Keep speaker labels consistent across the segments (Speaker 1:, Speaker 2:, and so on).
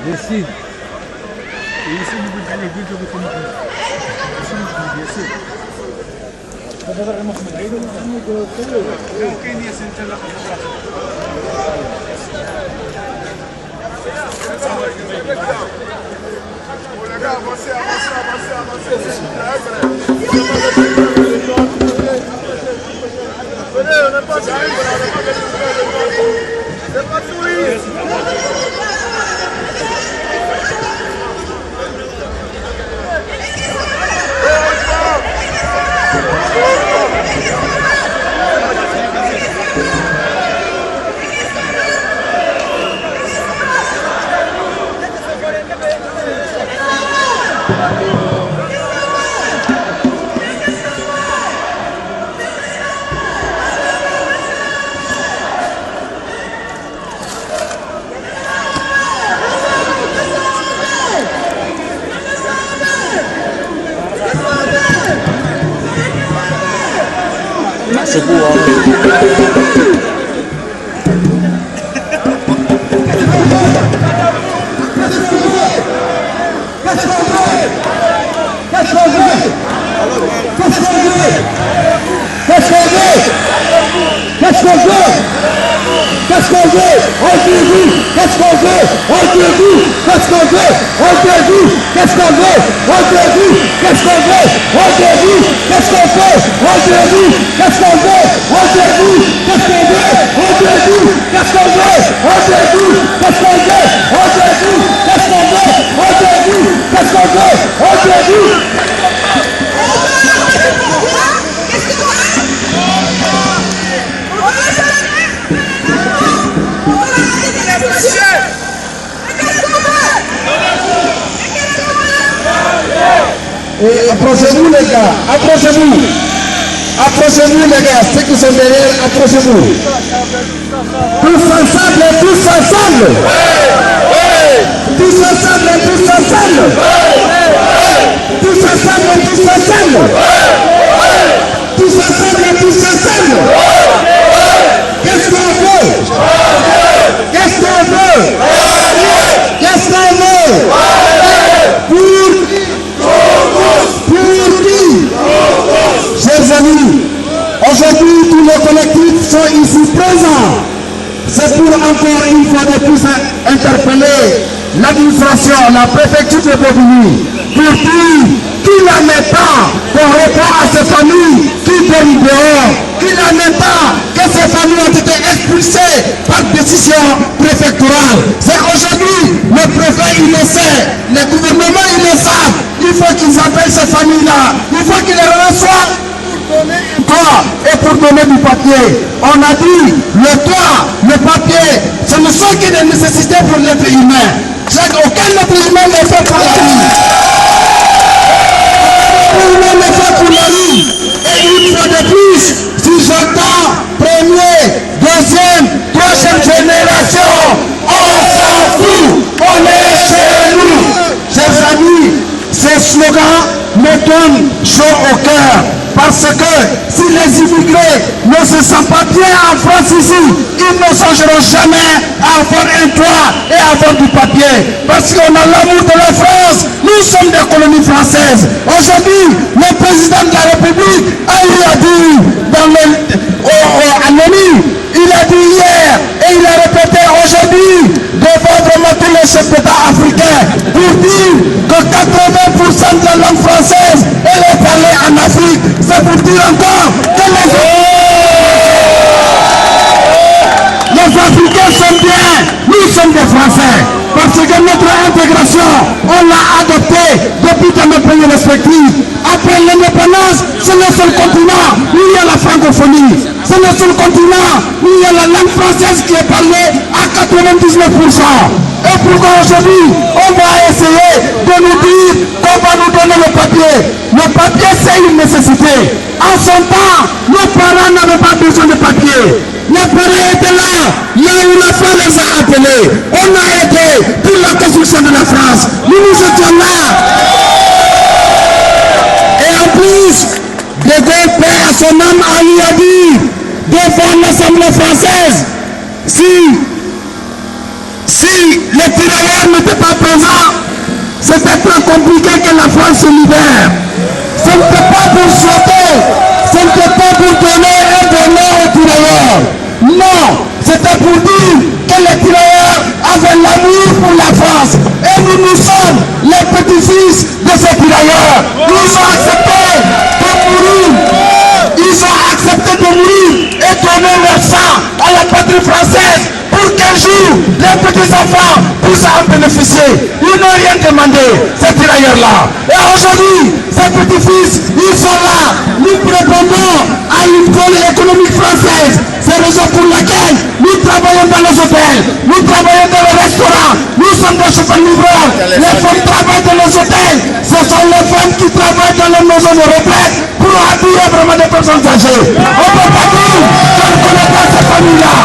Speaker 1: Yes. C'est beau,
Speaker 2: Et approchez-vous les gars, approchez-vous. Approchez-vous les gars, ceux qui sont derrière, approchez-vous. Tous ensemble, tous ensemble. Tous ensemble, tous ensemble. Tous ensemble, tous ensemble. Tous ensemble, tous ensemble. Qu'est-ce qu'on veut? Qu'est-ce qu'on veut? Qu'est-ce qu'on veut? Chers amis, aujourd'hui tous les collectifs sont ici présents. C'est pour encore une fois de plus interpeller l'administration, la préfecture de Bobigny, pour dire qu'il n'en est pas qu'on répond à ces familles qui viennent dehors, qu'il n'en est pas que ces familles ont été expulsées par décision préfectorale. C'est aujourd'hui, le préfet il le sait, le gouvernement il le savent, il faut qu'ils appellent ces familles-là, il faut qu'ils les reçoivent pour donner un toit et pour donner du papier. On a dit, le toit, le papier, ce ne sont que des nécessités pour l'être humain. Aucun être humain n'est fait pour la vie. Aucun humain n'est fait pour la vie. Et une fois de plus, si j'entends premier, deuxième, troisième génération, on s'en fout, on est chez nous. Chers amis, ces slogans me donnent chaud au cœur. Parce que si les immigrés ne se sentent pas bien en France ici, ils ne songeront jamais à avoir un toit et à avoir du papier. Parce qu'on a l'amour de la France, nous sommes des colonies françaises. Aujourd'hui, le président de la République a dit à l'ONU, il a dit hier et il a répété aujourd'hui devant vraiment tous les chefs d'État africains pour dire que 80% de la langue française elle est parlée en Afrique. C'est pour dire encore que les Africains sont bien, nous sommes des Français. Parce que notre intégration, on l'a adoptée depuis dans nos pays respectifs. Après l'indépendance, c'est le seul continent où il y a la francophonie. C'est le seul continent où il y a la langue française qui est parlée à 99%. Et pourquoi aujourd'hui, on va essayer de nous dire qu'on va nous donner le papier. Le papier, c'est une nécessité. En son temps, nos parents n'avaient pas besoin de papier. Les parents étaient là où la France les a appelés. On a aidé pour la construction de la France. Nous étions là. Et en plus, De Gaulle, paix à son âme, lui a dit devant l'Assemblée française, si Si les tirailleurs n'étaient pas présents, c'était très compliqué que la France se libère. Ce n'était pas pour souhaiter, ce n'était pas pour donner un bonheur aux tirailleurs. Non, c'était pour dire que les tirailleurs avaient l'amour pour la France. Et nous sommes les petits-fils de ces tirailleurs. Ils ont accepté de mourir. Ils ont accepté de mourir et donner leur sang à la patrie française pour qu'un jour les petits-enfants puissent en bénéficier. Ils n'ont rien demandé, ces tirailleurs-là. Et aujourd'hui, ces petits-fils, ils sont là. Nous répondons à une pôle économique française. C'est la raison pour laquelle nous travaillons dans les hôtels, nous travaillons dans les restaurants, nous sommes des chauffeurs-livreurs. Les femmes travaillent dans les hôtels. Ce sont les femmes qui travaillent dans les maisons de retraite pour habiller vraiment des personnes âgées. On ne peut pas dire qu'on ne connaît pas ces familles-là.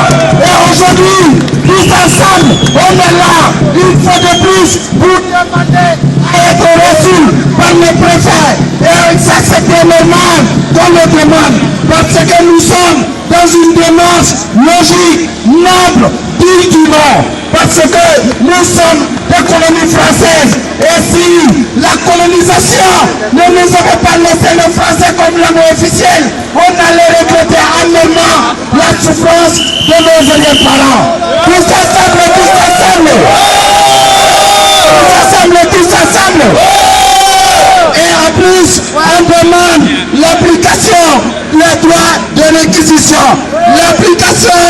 Speaker 2: Et aujourd'hui, tous ensemble, on est là, une fois de plus, pour demander à être reçus par les préfets. Et ça, c'était normal qu'on le demande. Parce que nous sommes dans une démarche logique, noble, digne du nom. Parce que nous sommes des colonies françaises. Et si la colonisation ne nous avait pas laissé le français comme langue officielle, on allait regretter amèrement la souffrance de nos arrière-parents. Tous ensemble, tous ensemble. Tous ensemble, tous ensemble. Et en plus, on demande l'application des droits de réquisition. L'application.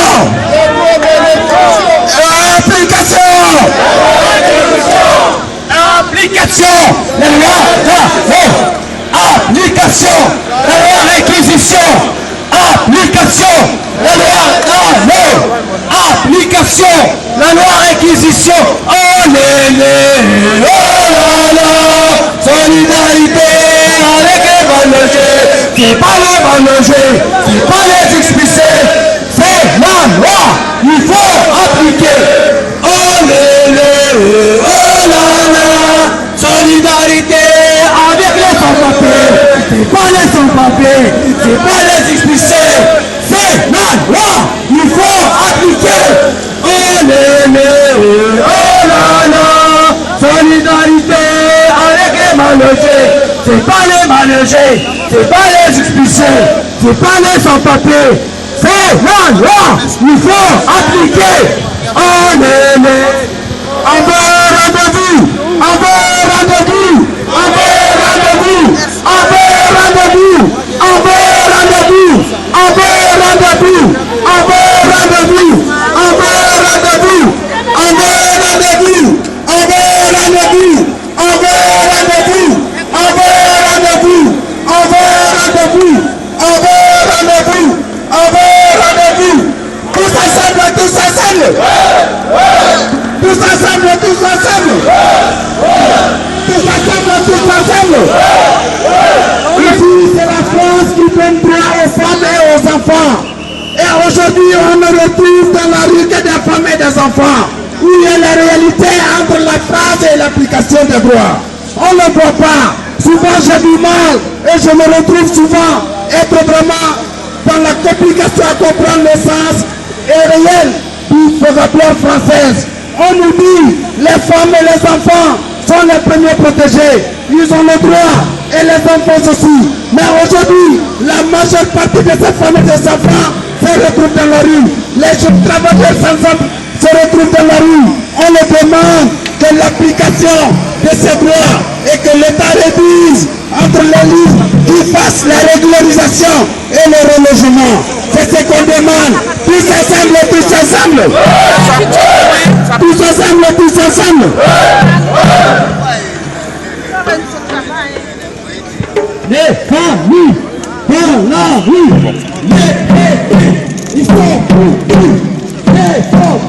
Speaker 2: Application. La loi, application. La loi réquisition. Application. La loi, application. La loi réquisition. Oh lélé, oh là là. Solidarité avec les mal-logés. C'est pas les mal-logés, c'est pas les expulsés. C'est la loi. Il faut appliquer. Oh lélé, oh là là. Solidarité avec les sans-papiers. C'est pas les sans-papiers, c'est pas les expulsés. C'est la loi. Il faut appliquer. Oh lélé, oh là là. Solidarité avec les mal-logés. C'est pas les mal-logés, c'est pas les expulsés, c'est pas les sans-papiers. C'est la loi. Il faut appliquer. Oh lélé. On veut rendez-vous. On veut rendez-vous. On veut rendez-vous. On veut rendez-vous. On veut rendez-vous. On veut rendez-vous. On veut rendez-vous. On veut rendez-vous. On veut rendez-vous. On veut rendez-vous. On veut rendez-vous. On veut rendez-vous. On veut rendez-vous. On veut rendez-vous. On veut rendez-vous. Tous ensemble, tous ensemble. Tous ensemble, tous ensemble. Tous ensemble, tous ensemble. Ici, c'est la France qui donne droit aux femmes et aux enfants. Et aujourd'hui, on ne retrouve dans la rue que des femmes et des enfants. Où il y a la réalité entre la phrase et l'application des droits. On ne voit pas. Souvent, j'ai du mal et je me retrouve souvent être vraiment dans la complication à comprendre le sens réel du vocabulaire français. On nous dit les femmes et les enfants sont les premiers protégés. Ils ont le droit et les enfants aussi. Mais aujourd'hui, la majeure partie de ces femmes et des enfants se retrouvent dans la rue. Les jeunes travailleurs sans emploi se retrouvent dans la rue. On leur demande que l'application de ces droits et que l'État réduise entre les livres qui fassent la régularisation et le relogement. C'est ce qu'on demande. Tous ensemble, tous ensemble. Tous ensemble, tous ensemble. Les familles dans la rue. Les il faut les familles.